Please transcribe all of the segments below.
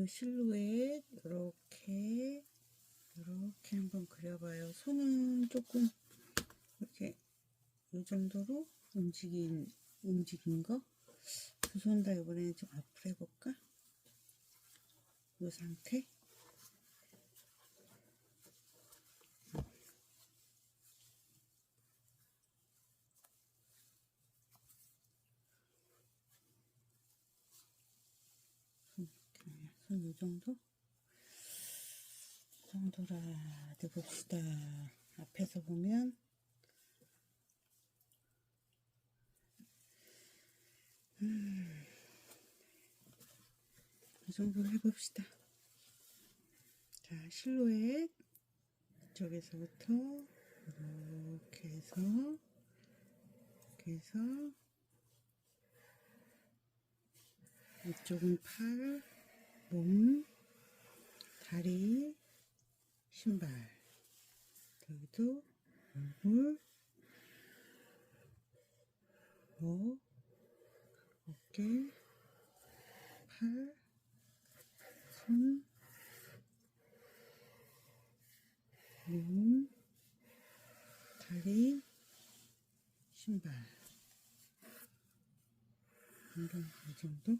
이 실루엣 이렇게 한번 그려봐요. 손은 조금 이렇게 이 정도로 움직인 거. 두 손 다 이번에는 좀 앞으로 해볼까? 이 상태. 손 이 정도? 이 정도라 해봅시다. 앞에서 보면 이 정도로 해봅시다. 자, 실루엣 이쪽에서부터 이렇게 해서 이쪽은 팔, 몸, 다리, 신발, 여기도 얼굴, 목, 어깨, 팔, 손, 몸, 다리, 신발. 이 정도?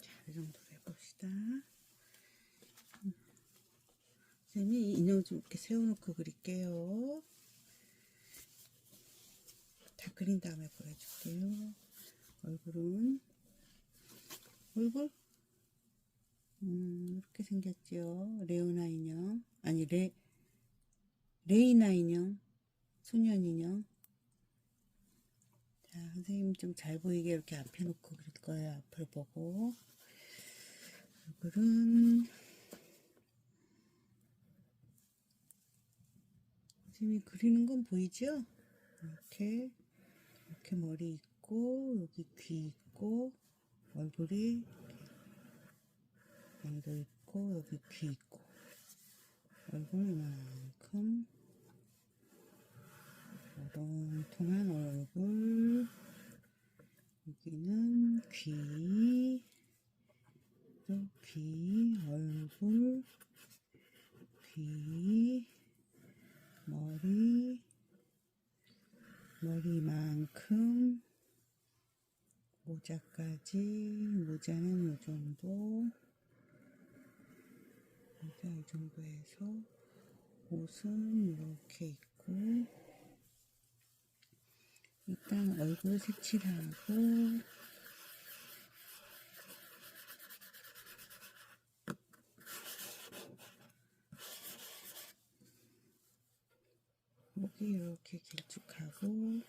자, 이 정도로 해봅시다. 선생님이 인형 좀 이렇게 세워놓고 그릴게요. 다 그린 다음에 보여줄게요. 얼굴? 이렇게 생겼지요. 레오나 인형. 아니, 레이나 인형. 소년 인형. 자, 선생님 좀 잘 보이게 이렇게 앞에 놓고 그릴 거예요. 앞을 보고. 얼굴은 선생님이 그리는 건 보이죠? 이렇게 머리 있고, 여기 귀 있고, 얼굴이 양도 있고, 여기 귀 있고, 얼굴 이만큼 통통한 얼굴, 여기는 귀, 또 귀, 얼굴, 귀, 머리만큼, 모자까지, 모자는 이 정도, 모자 이 정도 해서, 옷은 이렇게 있고, 일단 얼굴 색칠하고, 목이 이렇게 길쭉하고,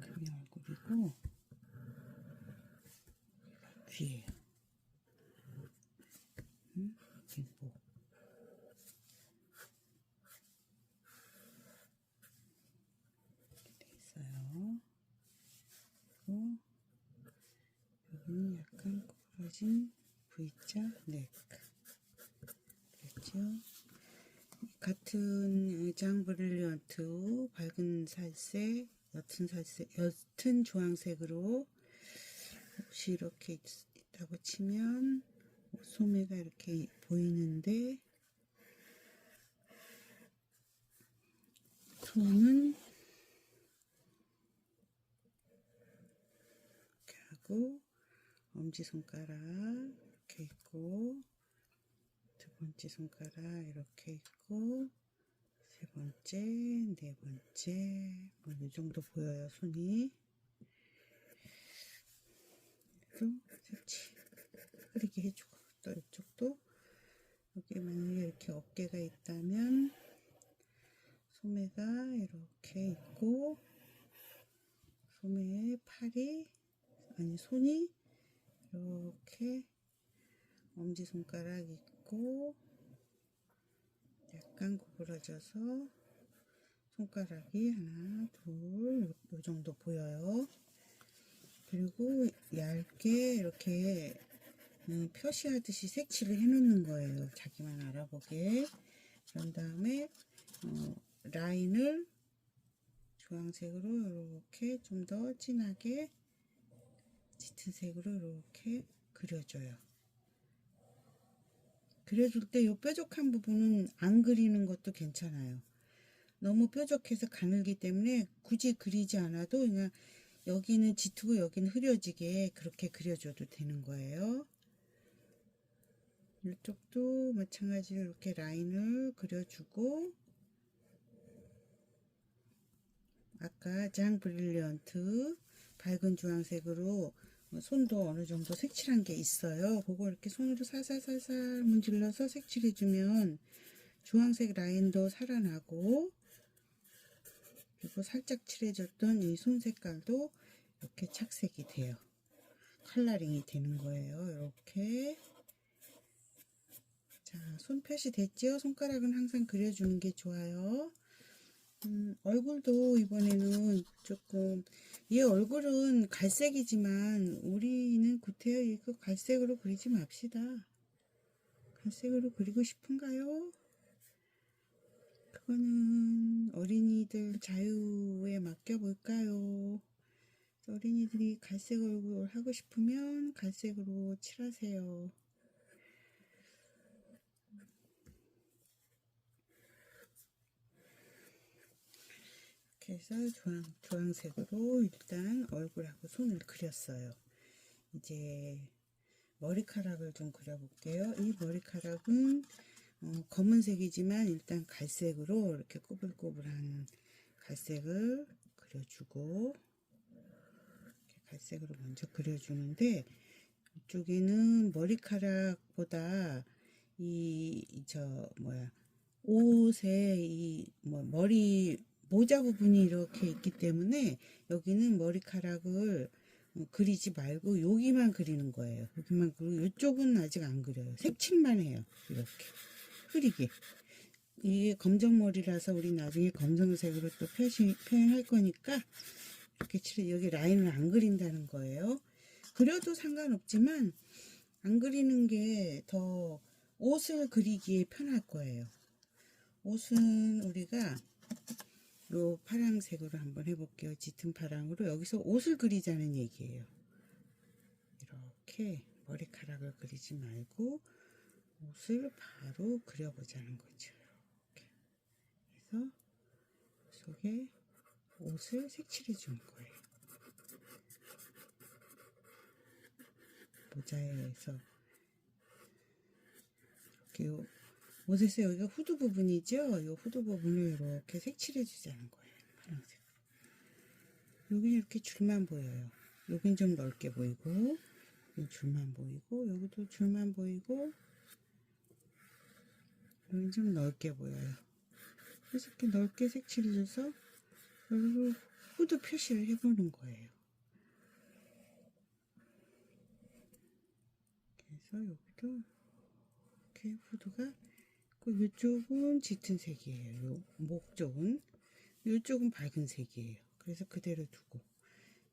그게 얼굴이고, 귀에요. 이게 목. 이렇게 돼 있어요. 그리고 여기는 약간 구부러진 V자 네크. 그랬죠? 같은 장 브릴리언트 밝은 살색, 옅은 주황색으로 옷이 이렇게 있다고 치면 소매가 이렇게 보이는데, 손은 이렇게 하고, 엄지손가락 이렇게 있고, 두 번째 손가락 이렇게 있고, 세 번째, 네 번째, 뭐 이 정도 보여요, 손이. 그리고 흐리게 해주고, 또 이쪽도 여기 만약에 이렇게 어깨가 있다면 소매가 이렇게 있고, 소매에 손이 이렇게 엄지손가락 있고 약간 구부러져서 손가락이 하나, 둘, 요 정도 보여요. 그리고 얇게 이렇게 표시하듯이 색칠을 해 놓는 거예요. 자기만 알아보게. 그런 다음에 라인을 주황색으로 이렇게 좀 더 진하게 짙은 색으로 이렇게 그려줘요. 그려줄 때 이 뾰족한 부분은 안 그리는 것도 괜찮아요. 너무 뾰족해서 가늘기 때문에 굳이 그리지 않아도 그냥 여기는 짙고 여기는 흐려지게 그렇게 그려줘도 되는 거예요. 이쪽도 마찬가지로 이렇게 라인을 그려주고, 아까 장 브릴리언트 밝은 주황색으로 손도 어느 정도 색칠한 게 있어요. 그거 이렇게 손으로 살살살살 문질러서 색칠해주면 주황색 라인도 살아나고, 그리고 살짝 칠해줬던 이 손 색깔도 이렇게 착색이 돼요. 컬러링이 되는 거예요. 이렇게. 자, 손 표시 됐죠? 손가락은 항상 그려주는 게 좋아요. 얼굴도 이번에는 조금, 얘 얼굴은 갈색이지만 우리는 구태여 이거 갈색으로 그리지 맙시다. 갈색으로 그리고 싶은가요? 그거는 어린이들 자유에 맡겨볼까요? 어린이들이 갈색 얼굴 하고 싶으면 갈색으로 칠하세요. 이렇게 해서 주황색으로 일단 얼굴하고 손을 그렸어요. 이제 머리카락을 좀 그려볼게요. 이 머리카락은 검은색이지만 일단 갈색으로 이렇게 꼬불꼬불한 갈색을 그려주고, 이렇게 갈색으로 먼저 그려주는데, 이쪽에는 머리카락보다 옷에 머리 모자 부분이 이렇게 있기 때문에 여기는 머리카락을 그리지 말고 여기만 그리는 거예요. 여기만 그리고 이쪽은 아직 안 그려요. 색칠만 해요. 이렇게 흐리게. 이게 검정머리라서 우리 나중에 검정색으로 또 표현할 거니까 이렇게 칠해. 여기 라인을 안 그린다는 거예요. 그려도 상관없지만 안 그리는 게 더 옷을 그리기에 편할 거예요. 옷은 우리가 요 파란색으로 한번 해볼게요. 짙은 파랑으로. 여기서 옷을 그리자는 얘기예요. 이렇게 머리카락을 그리지 말고 옷을 바로 그려보자는 거죠. 이렇게 해서 속에 옷을 색칠해 주는 거예요. 모자에서 이렇게 옷에서 여기가 후드 부분이죠. 이 후드 부분을 이렇게 색칠해 주자는 거예요. 파란색. 여기는 이렇게 줄만 보여요. 여긴 좀 넓게 보이고, 여기 줄만 보이고, 여기도 줄만 보이고, 여긴 좀 넓게 보여요. 그래서 이렇게 넓게 색칠해줘서 여기로 후드 표시를 해보는 거예요. 그래서 여기도 이렇게 후드가 있고, 이쪽은 짙은 색이에요. 요 목 쪽은. 이쪽은 밝은 색이에요. 그래서 그대로 두고,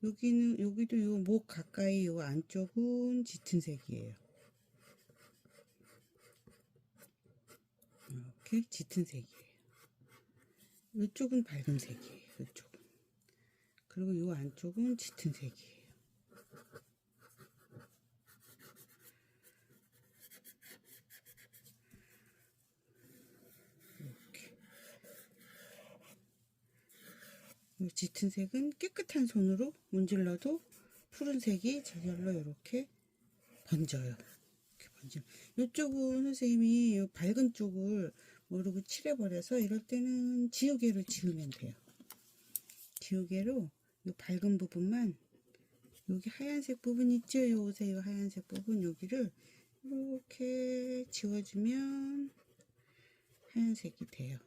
여기도 요 목 가까이 요 안쪽은 짙은 색이에요. 이렇게 짙은 색이에요. 이쪽은 밝은 색이에요. 이쪽은. 그리고 요 안쪽은 짙은 색이에요. 이렇게. 짙은 색은 깨끗한 손으로 문질러도 푸른색이 저절로 이렇게 번져요. 이쪽은 선생님이 이 밝은 쪽을 모르고 칠해버려서 이럴 때는 지우개로 지우면 돼요. 지우개로 이 밝은 부분만, 여기 하얀색 부분 있죠? 이 옷에 이 하얀색 부분 여기를 이렇게 지워주면 하얀색이 돼요.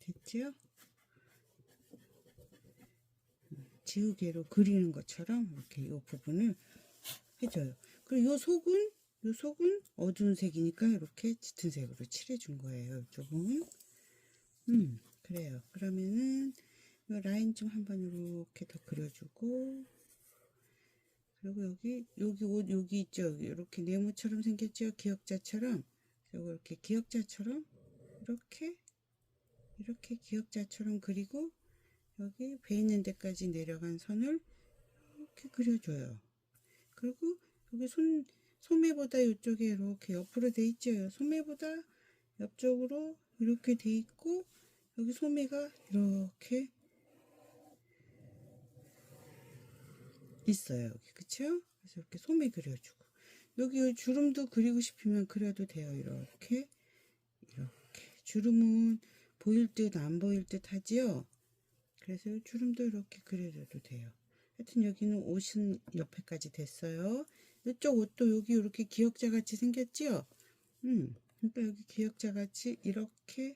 됐죠? 지우개로 그리는 것처럼 이렇게 이 부분을 해줘요. 그리고 요 속은 어두운 색이니까 이렇게 짙은 색으로 칠해준 거예요. 이쪽은. 그래요. 그러면은 요 라인 좀 한번 이렇게 더 그려주고, 그리고 여기 옷 여기 있죠. 이렇게 네모처럼 생겼죠. 기역자처럼. 그리고 이렇게 기역자처럼 이렇게 기역자처럼 그리고 여기 배 있는 데까지 내려간 선을 이렇게 그려줘요. 그리고 여기 소매보다 이쪽에 이렇게 옆으로 돼 있죠. 소매보다 옆쪽으로 이렇게 돼 있고, 여기 소매가 이렇게 있어요. 여기 그쵸? 그래서 이렇게 소매 그려주고, 여기 주름도 그리고 싶으면 그려도 돼요. 이렇게 주름은 보일 듯 안 보일 듯 하지요. 그래서 주름도 이렇게 그려줘도 돼요. 하여튼 여기는 옷은 옆에까지 됐어요. 이쪽 옷도 여기 이렇게 기역자 같이 생겼지요. 그러니까 여기 기역자 같이 이렇게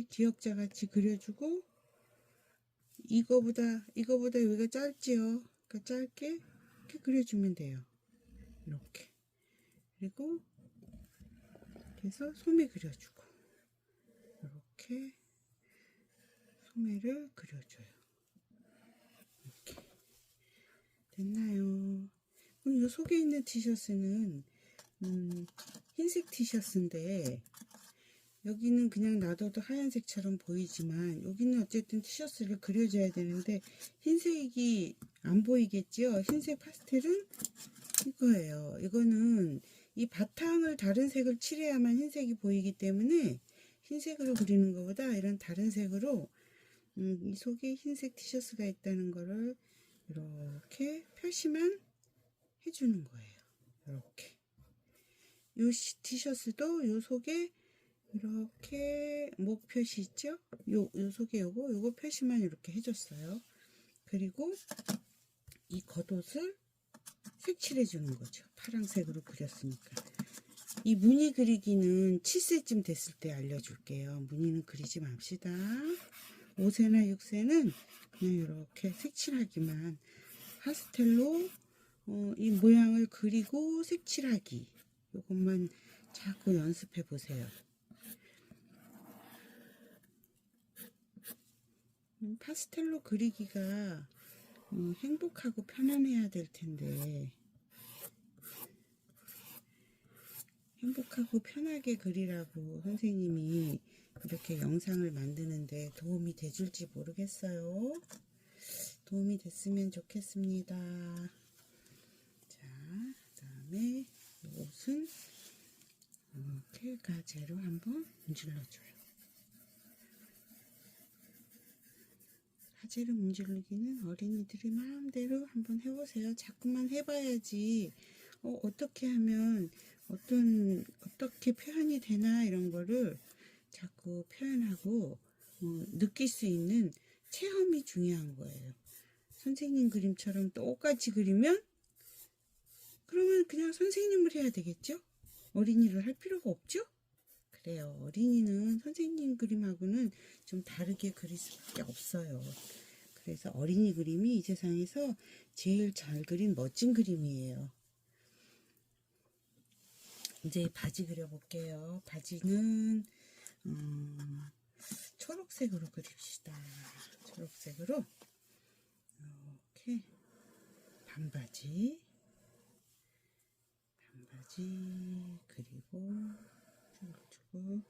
기역자 같이 그려주고, 이거보다 여기가 짧지요. 그러니까 짧게 이렇게 그려주면 돼요. 이렇게. 그리고 그래서 소매 그려주고, 이렇게 소매를 그려줘요. 이렇게 됐나요? 그럼 이 속에 있는 티셔츠는 흰색 티셔츠인데, 여기는 그냥 놔둬도 하얀색처럼 보이지만 여기는 어쨌든 티셔츠를 그려줘야 되는데 흰색이 안 보이겠지요. 흰색 파스텔은 이거예요. 이거는 이 바탕을 다른 색을 칠해야만 흰색이 보이기 때문에 흰색으로 그리는 것보다 이런 다른 색으로 이 속에 흰색 티셔츠가 있다는 거를 이렇게 표시만 해주는 거예요. 이렇게 요 티셔츠도 요 속에 이렇게 목 표시 있죠? 요 속에 요거 표시만 이렇게 해줬어요. 그리고 이 겉옷을 색칠해 주는 거죠. 파란색으로 그렸으니까. 이 무늬 그리기는 7세쯤 됐을 때 알려줄게요. 무늬는 그리지 맙시다. 5세나 6세는 그냥 이렇게 색칠하기만, 파스텔로 이 모양을 그리고 색칠하기, 요것만 자꾸 연습해 보세요. 파스텔로 그리기가 행복하고 편안해야 될 텐데, 행복하고 편하게 그리라고 선생님이 이렇게 영상을 만드는데 도움이 돼줄지 모르겠어요. 도움이 됐으면 좋겠습니다. 자, 그 다음에 이 옷은 이렇게 가제로 한번 문질러줘요. 가지를 문지르기는 어린이들이 마음대로 한번 해보세요. 자꾸만 해봐야지 어떻게 하면 어떻게 표현이 되나 이런 거를 자꾸 표현하고 느낄 수 있는 체험이 중요한 거예요. 선생님 그림처럼 똑같이 그리면 그러면 그냥 선생님을 해야 되겠죠? 어린이를 할 필요가 없죠? 그래요. 어린이는 선생님 그림하고는 좀 다르게 그릴 수밖에 없어요. 그래서 어린이 그림이 이 세상에서 제일 잘 그린 멋진 그림이에요. 이제 바지 그려볼게요. 바지는 초록색으로 그립시다. 초록색으로 이렇게 반바지 그리고 주고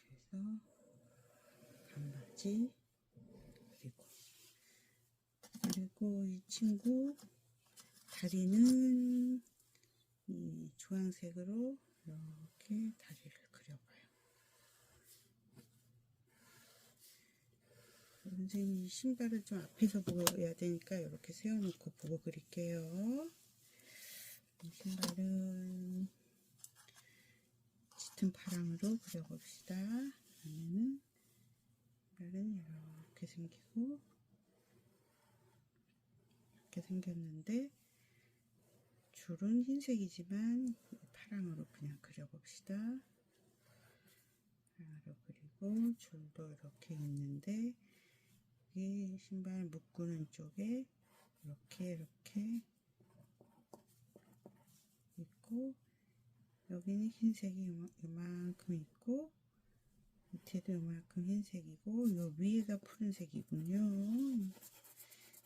그래서 반바지 그리고 이 친구 다리는 이 주황색으로 이렇게 다리를 그려봐요. 선생님 신발을 좀 앞에서 보여야 되니까 이렇게 세워놓고 보고 그릴게요. 신발은 짙은 파랑으로 그려봅시다. 그러면은 신발은 이렇게 생기고 이렇게 생겼는데 줄은 흰색이지만 파랑으로 그냥 그려봅시다. 파랑으로 그리고 줄도 이렇게 있는데 여기 신발 묶는 쪽에 이렇게 있고, 여기는 흰색이 이만큼 있고, 밑에도 이만큼 흰색이고, 요 위에가 푸른색이군요.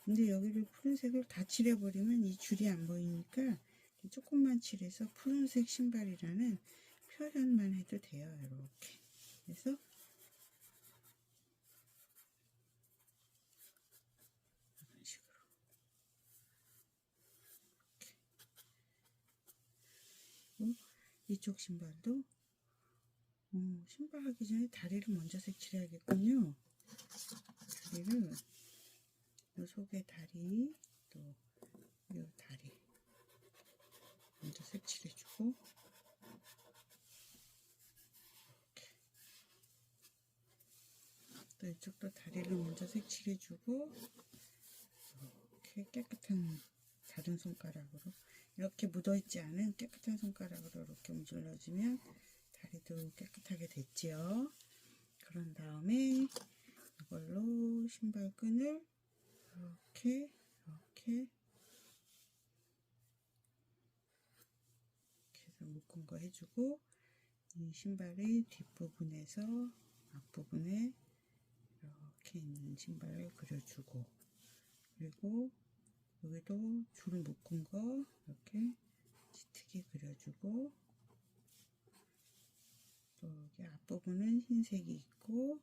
근데 여기를 푸른색을 다 칠해버리면 이 줄이 안 보이니까 조금만 칠해서 푸른색 신발이라는 표현만 해도 돼요. 이렇게. 그래서 이런 식으로. 이렇게. 이쪽 신발도 신발 하기 전에 다리를 먼저 색칠해야겠군요. 다리를 요 속에 다리, 또 요 다리 먼저 색칠해주고, 또 이쪽도 다리를 먼저 색칠해주고, 이렇게 깨끗한 다른 손가락으로, 이렇게 묻어있지 않은 깨끗한 손가락으로 이렇게 문질러주면 다리도 깨끗하게 됐지요. 그런 다음에 이걸로 신발끈을 이렇게 해서 묶은 거 해주고, 이 신발의 뒷부분에서 앞부분에 이렇게 있는 신발을 그려주고, 그리고 여기도 줄 묶은 거 이렇게 짙게 그려주고, 또 여기 앞부분은 흰색이 있고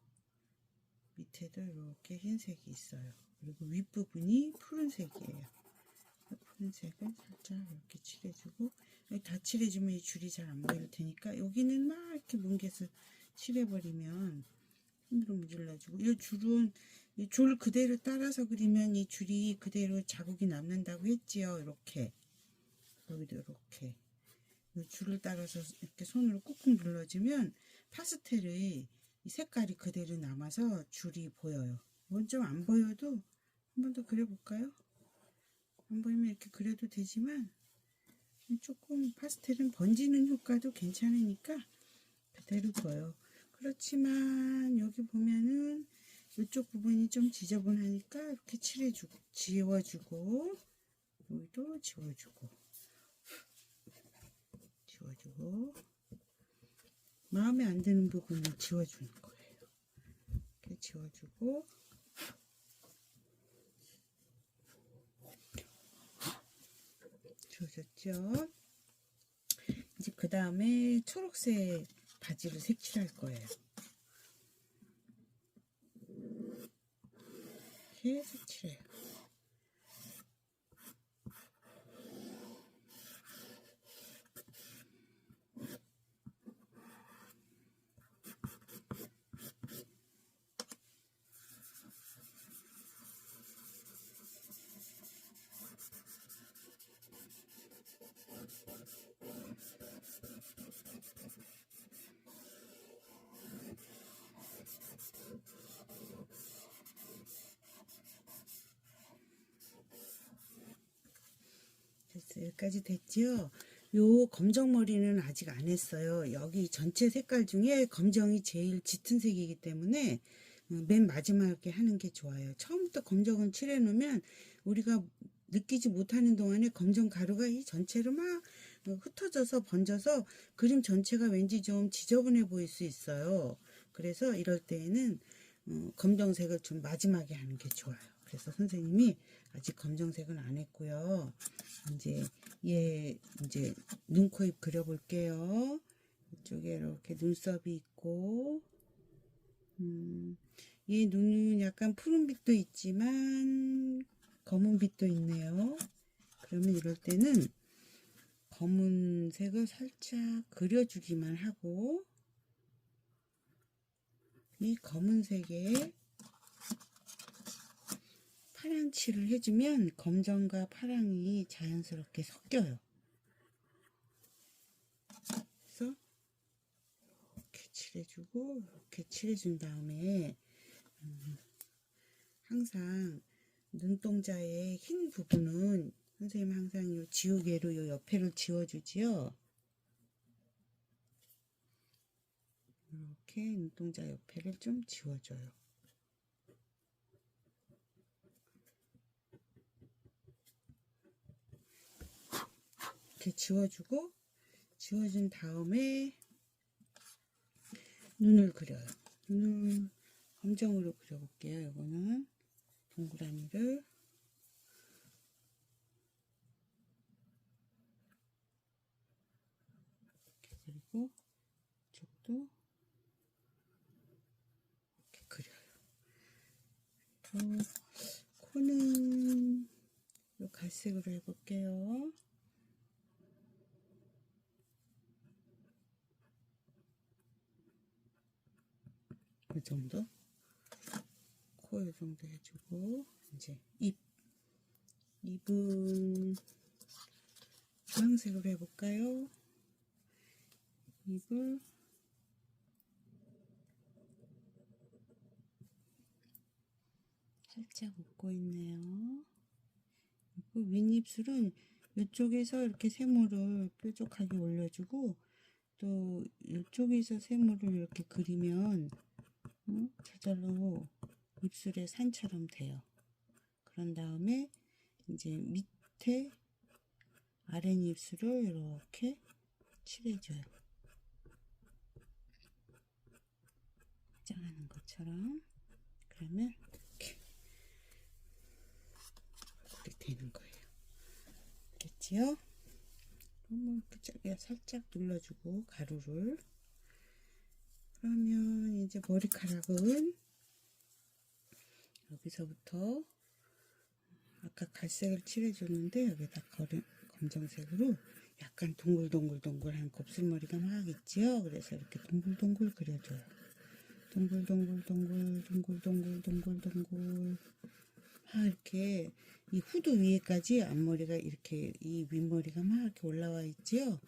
밑에도 이렇게 흰색이 있어요. 그리고 윗부분이 푸른색이에요. 푸른색을 살짝 이렇게 칠해주고, 여기 다 칠해주면 이 줄이 잘 안 보일 테니까 여기는 막 이렇게 뭉개서 칠해버리면 손으로 문질러주고, 이 줄은 이 줄 그대로 따라서 그리면 이 줄이 그대로 자국이 남는다고 했지요. 이렇게 여기도 이렇게 이 줄을 따라서 이렇게 손으로 꾹꾹 눌러주면 파스텔의 이 색깔이 그대로 남아서 줄이 보여요. 이건 좀 안 보여도 한 번 더 그려볼까요? 안 보이면 이렇게 그려도 되지만, 조금 파스텔은 번지는 효과도 괜찮으니까 그대로 보여. 그렇지만 여기 보면은 이쪽 부분이 좀 지저분하니까 이렇게 칠해주고, 지워주고, 여기도 지워주고, 마음에 안 드는 부분은 지워주는 거예요. 이렇게 지워주고, 지워졌죠? 이제 그 다음에 초록색 바지를 색칠할 거예요. 이렇게 색칠해요. 됐어요. 여기까지 됐죠? 요 검정 머리는 아직 안 했어요. 여기 전체 색깔 중에 검정이 제일 짙은 색이기 때문에 맨 마지막에 하는 게 좋아요. 처음부터 검정을 칠해 놓으면 우리가 느끼지 못하는 동안에 검정 가루가 이 전체로 막 흩어져서 번져서 그림 전체가 왠지 좀 지저분해 보일 수 있어요. 그래서 이럴 때에는 검정색을 좀 마지막에 하는 게 좋아요. 그래서 선생님이 아직 검정색은 안 했고요. 이제 눈, 코, 입 그려볼게요. 이쪽에 이렇게 눈썹이 있고, 얘 눈은 약간 푸른빛도 있지만 검은빛도 있네요. 그러면 이럴 때는 검은색을 살짝 그려주기만 하고, 이 검은색에 파랑 칠을 해주면 검정과 파랑이 자연스럽게 섞여요. 그래서 이렇게 칠해주고, 이렇게 칠해준 다음에 항상 눈동자의 흰 부분은 선생님 항상 요 지우개로 요 옆에를 지워주지요. 이렇게 눈동자 옆에를 좀 지워줘요. 이렇게 지워주고, 지워준 다음에 눈을 그려요. 눈을 검정으로 그려볼게요. 이거는 동그라미를 이렇게 그리고 이쪽도 이렇게 그려요. 코는 이 갈색으로 해볼게요. 이 정도? 코 이 정도 해주고, 이제 입은 주황색으로 해볼까요? 입을 살짝 웃고 있네요. 그리고 윗입술은 이쪽에서 이렇게 세모를 뾰족하게 올려주고, 또 이쪽에서 세모를 이렇게 그리면 저절로 입술에 산처럼 돼요. 그런 다음에 이제 밑에 아랫입술을 이렇게 칠해줘요. 화장하는 것처럼. 그러면 이렇게 되는 거예요. 됐지요? 그러면 이렇게 살짝 눌러주고 가루를. 그러면 이제 머리카락은 여기서부터 아까 갈색을 칠해줬는데 여기다 검정색으로 약간 동글동글동글한 곱슬머리가 막 있지요. 그래서 이렇게 동글동글 그려줘요. 동글동글 막 이렇게 이 후드 위에까지 앞머리가 이렇게 이 윗머리가 막 이렇게 올라와 있지요.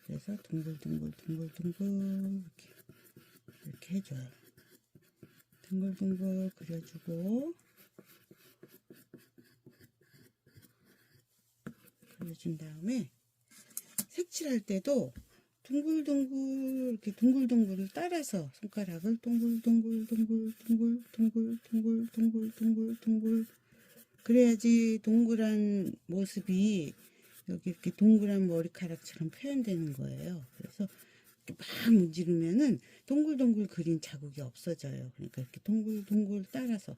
그래서 동글동글 이렇게 해줘요. 동글동글 그려주고, 그려준 다음에 색칠할 때도 이렇게 동글동글을 따라서 손가락을 동글 그래야지 동그란 모습이 여기 이렇게 동그란 머리카락처럼 표현되는 거예요. 그래서 이렇게 막 문지르면은 동글동글 그린 자국이 없어져요. 그러니까 이렇게 동글 따라서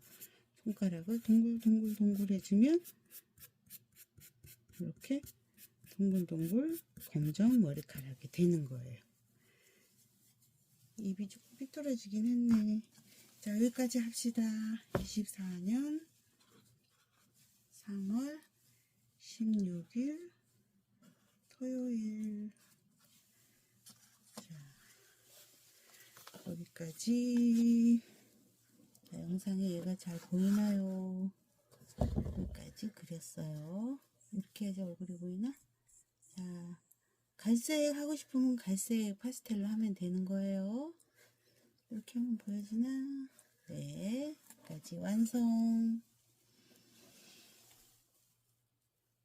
손가락을 동글 해주면 이렇게 동글 검정 머리카락이 되는 거예요. 입이 조금 삐뚤어지긴 했네. 자, 여기까지 합시다. 24년 3월 16일 토요일. 자, 여기까지. 자, 영상에 얘가 잘 보이나요? 여기까지 그렸어요. 이렇게 해서 얼굴이 보이나? 자, 갈색 하고 싶으면 갈색 파스텔로 하면 되는 거예요. 이렇게 하면 보여지나? 네, 여기까지 완성.